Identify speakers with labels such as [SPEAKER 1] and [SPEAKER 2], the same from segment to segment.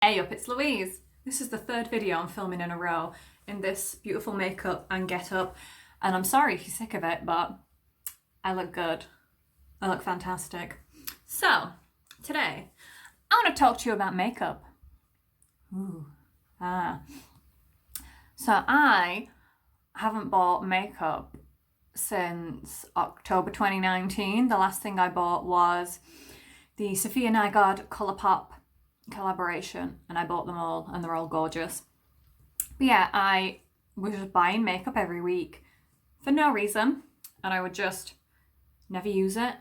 [SPEAKER 1] Eyup, it's Louise. This is the third video I'm filming in a row in this beautiful makeup and get up. And I'm sorry if you're sick of it, but I look good. I look fantastic. So, today, I want to talk to you about makeup. So I haven't bought makeup since October 2019. The last thing I bought was the Sophia Nygaard Colourpop collaboration, and I bought them all and they're all gorgeous. But yeah, I was just buying makeup every week for no reason, and I would just never use it.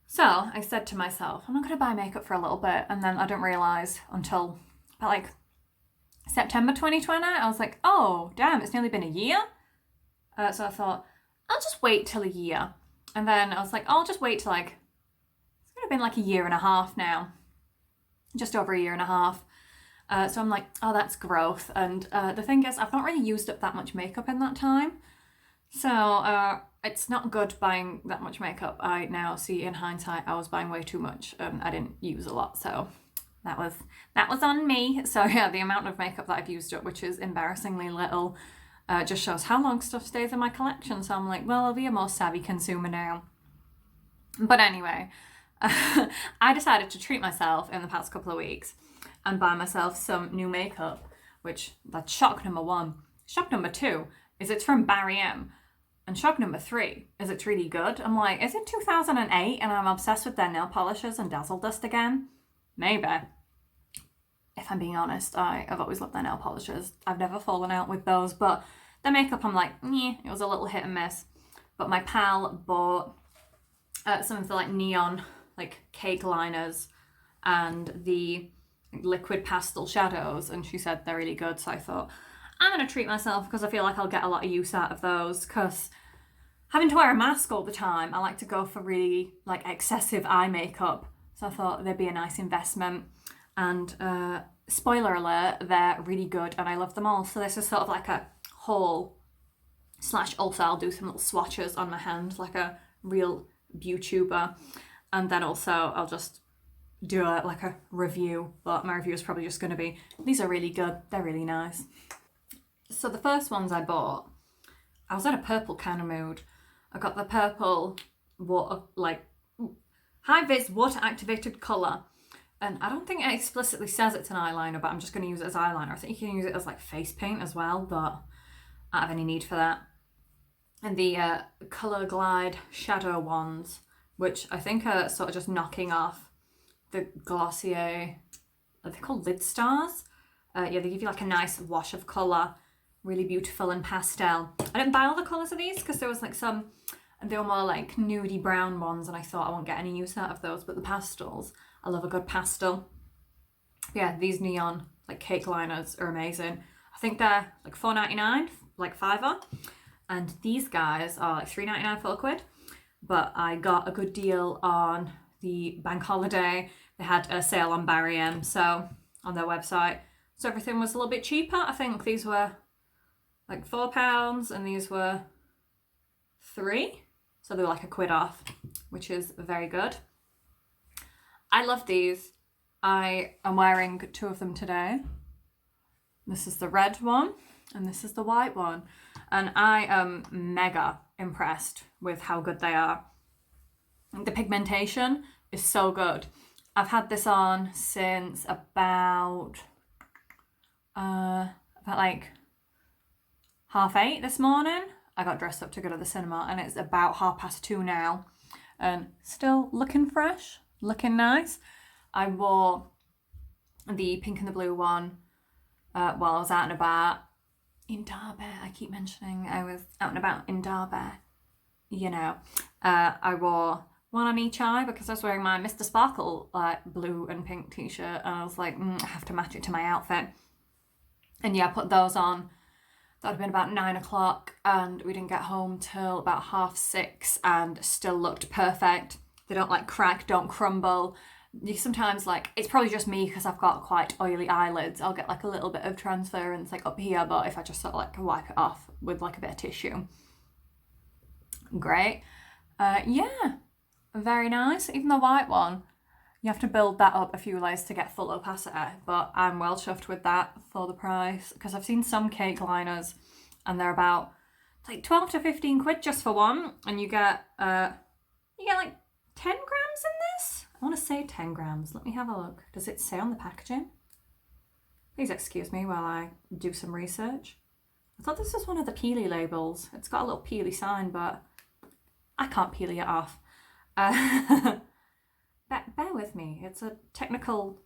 [SPEAKER 1] So I said to myself, I'm not going to buy makeup for a little bit, and then I didn't realise until about like September 2020, I was like, oh damn, it's nearly been a year. So I thought, I'll just wait till a year. And then I was like, I'll just wait till it's gonna have been like a year and a half now. Just over a year and a half. So I'm like, oh, that's growth. And the thing is, I've not really used up that much makeup in that time. So it's not good buying that much makeup. I now see in hindsight, I was buying way too much and I didn't use a lot. So that was on me. So yeah, the amount of makeup that I've used up, which is embarrassingly little, just shows how long stuff stays in my collection. So I'm like, well, I'll be a more savvy consumer now. But anyway, I decided to treat myself in the past couple of weeks and buy myself some new makeup, which that's shock number one. Shock number two is it's from Barry M. And shock number three is it's really good. I'm like, is it 2008 and I'm obsessed with their nail polishes and Dazzle Dust again? Maybe. If I'm being honest, I've always loved their nail polishes. I've never fallen out with those, but the makeup, I'm like, it was a little hit and miss. But my pal bought some of the like neon like cake liners and the liquid pastel shadows, and she said they're really good. So I thought, I'm going to treat myself because I feel like I'll get a lot of use out of those, because having to wear a mask all the time, I like to go for really like excessive eye makeup. So I thought they'd be a nice investment. And spoiler alert, they're really good and I love them all. So this is sort of like a haul / also I'll do some little swatches on my hand like a real YouTuber. And then also I'll just do a review, but my review is probably just going to be, these are really good, they're really nice. So the first ones I bought, I was in a purple kind of mood. I got the purple water, like Hi-Vis water activated colour. And I don't think it explicitly says it's an eyeliner, but I'm just going to use it as eyeliner. I think you can use it as like face paint as well, but I don't have any need for that. And the Colour Glide shadow ones, which I think are sort of just knocking off the Glossier, are they called Lid Stars? Yeah, they give you like a nice wash of colour, really beautiful and pastel. I didn't buy all the colours of these because there was like some, and they were more like nudie brown ones, and I thought I won't get any use out of those, but the pastels, I love a good pastel. Yeah, these neon like cake liners are amazing. I think they're like $4.99, like $5. And these guys are like $3.99, £4. But I got a good deal on the bank holiday. They had a sale on Barry M, so on their website. So everything was a little bit cheaper. I think these were like £4 and these were £3. So they were like £1 off, which is very good. I love these. I am wearing two of them today. This is the red one and this is the white one. And I am mega impressed with how good they are. The pigmentation is so good. I've had this on since about like 8:30 this morning. I got dressed up to go to the cinema and it's about 2:30 now. And still looking fresh. Looking nice. I wore the pink and the blue one while I was out and about in Derby. I keep mentioning I was out and about in Derby. You know, I wore one on each eye because I was wearing my Mr. Sparkle blue and pink t-shirt, and I was like, I have to match it to my outfit. And yeah, I put those on. That would have been about 9 o'clock, and we didn't get home till about 6:30, and still looked perfect. They don't like crack, don't crumble. You sometimes like, it's probably just me because I've got quite oily eyelids. I'll get like a little bit of transference like up here, but if I just sort of like wipe it off with like a bit of tissue. Great. Yeah, very nice. Even the white one You have to build that up a few layers to get full opacity, but I'm well chuffed with that for the price, because I've seen some cake liners and they're about like 12 to 15 quid just for one, and you get like 10 grams in this? I want to say 10 grams. Let me have a look. Does it say on the packaging? Please excuse me while I do some research. I thought this was one of the Peely labels. It's got a little Peely sign, but I can't Peely it off. Bear with me. It's a technical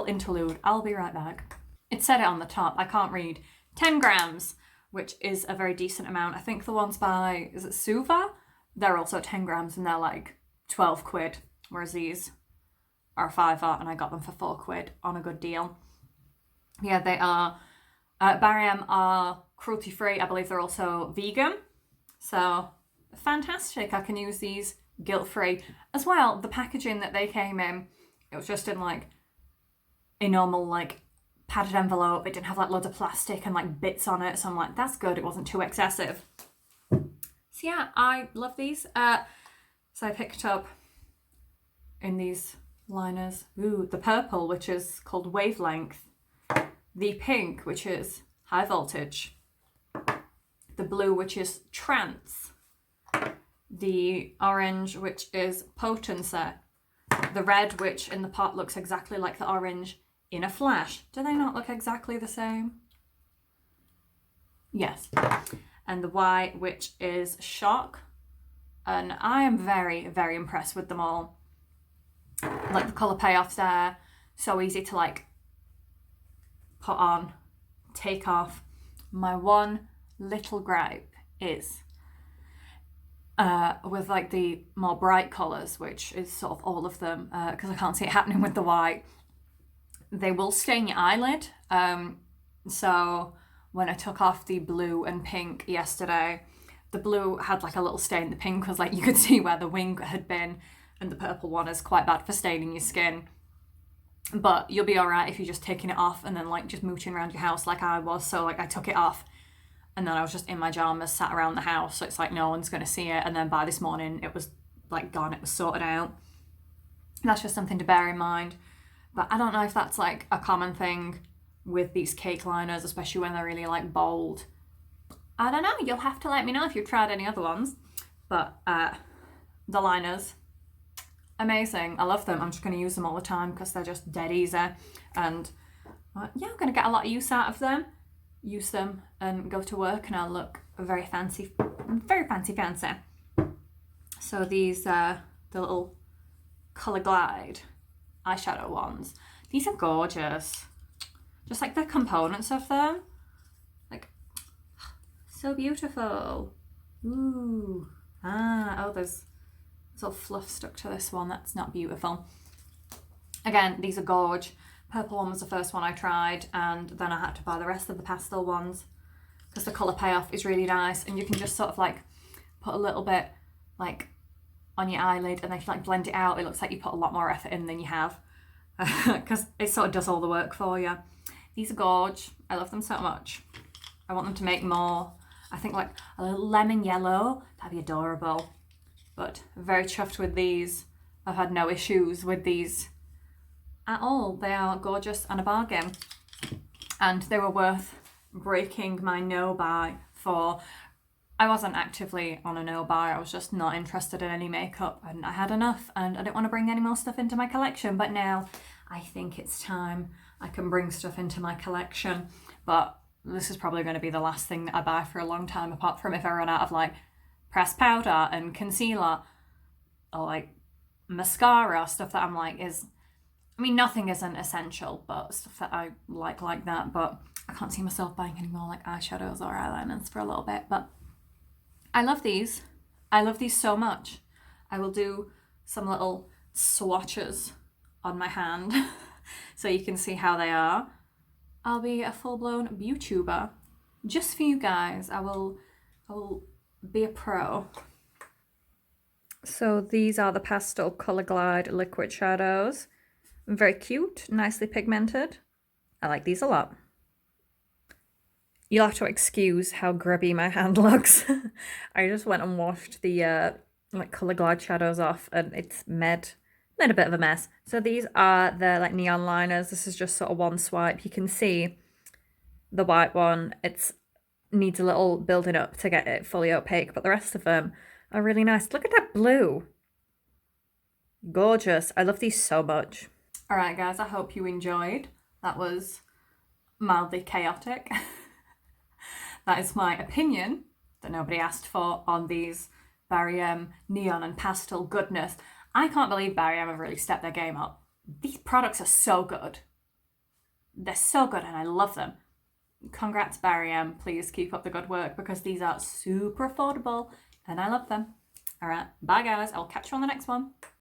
[SPEAKER 1] interlude. I'll be right back. It said it on the top. I can't read. 10 grams, which is a very decent amount. I think the ones by, is it Suva? They're also 10 grams and they're like 12 quid, whereas these are a fiver and I got them for 4 quid on a good deal. Yeah, they are. Barry M are cruelty free. I believe they're also vegan. So fantastic. I can use these guilt free. As well, the packaging that they came in, it was just in like a normal like padded envelope. It didn't have like loads of plastic and like bits on it. So I'm like, that's good. It wasn't too excessive. So yeah, I love these. So I picked up in these liners, the purple, which is called Wavelength, the pink, which is High Voltage, the blue, which is Trance, the orange, which is Potency, the red, which in the pot looks exactly like the orange in a flash. Do they not look exactly the same? Yes. And the white, which is Shock. And I am very, very impressed with them all. Like the colour payoffs there, so easy to like put on, take off. My one little gripe is with like the more bright colours, which is sort of all of them, because I can't see it happening with the white, they will stain your eyelid. So when I took off the blue and pink yesterday, the blue had like a little stain, the pink was like, you could see where the wing had been, and the purple one is quite bad for staining your skin. But you'll be alright if you're just taking it off and then like just mooching around your house like I was. So like I took it off and then I was just in my pyjamas sat around the house, so it's like no one's going to see it. And then by this morning it was like gone, it was sorted out. That's just something to bear in mind. But I don't know if that's like a common thing with these cake liners, especially when they're really like bold. I don't know, you'll have to let me know if you've tried any other ones. But the liners, amazing. I love them. I'm just going to use them all the time because they're just dead easy. And yeah, I'm going to get a lot of use out of them. Use them and go to work and I'll look very fancy, very fancy. So these the little Colour Glide eyeshadow ones. These are gorgeous. Just like the components of them. Like, so beautiful. Ooh. Oh, there's all fluff stuck to this one. That's not beautiful. Again, these are gorge. Purple one was the first one I tried, and then I had to buy the rest of the pastel ones because the colour payoff is really nice, and you can just sort of like put a little bit like on your eyelid, and then if you like blend it out, it looks like you put a lot more effort in than you have because it sort of does all the work for you. These are gorge. I love them so much. I want them to make more. I think like a little lemon yellow, that'd be adorable. But very chuffed with these. I've had no issues with these at all. They are gorgeous and a bargain. And they were worth breaking my no buy for. I wasn't actively on a no buy. I was just not interested in any makeup and I had enough and I didn't want to bring any more stuff into my collection. But now I think it's time I can bring stuff into my collection. But this is probably going to be the last thing that I buy for a long time, apart from if I run out of like pressed powder and concealer or like mascara, stuff that I'm like is, I mean, nothing isn't essential, but stuff that I like that. But I can't see myself buying any more like eyeshadows or eyeliners for a little bit. But I love these. I love these so much. I will do some little swatches on my hand so you can see how they are. I'll be a full-blown YouTuber just for you guys. I will be a pro. So these are the Pastel Colour Glide liquid shadows. Very cute, nicely pigmented. I like these a lot. You'll have to excuse how grubby my hand looks. I just went and washed the like Colour Glide shadows off and it's made little bit of a mess. So these are the like neon liners. This is just sort of one swipe. You can see the white one, it's needs a little building up to get it fully opaque, but the rest of them are really nice. Look at that blue. Gorgeous. I love these so much. All right, guys, I hope you enjoyed. That was mildly chaotic. That is my opinion that nobody asked for on these Barry M neon and pastel goodness. I can't believe Barry M have really stepped their game up. These products are so good. They're so good and I love them. Congrats, Barry M. Please keep up the good work because these are super affordable and I love them. All right, bye guys. I'll catch you on the next one.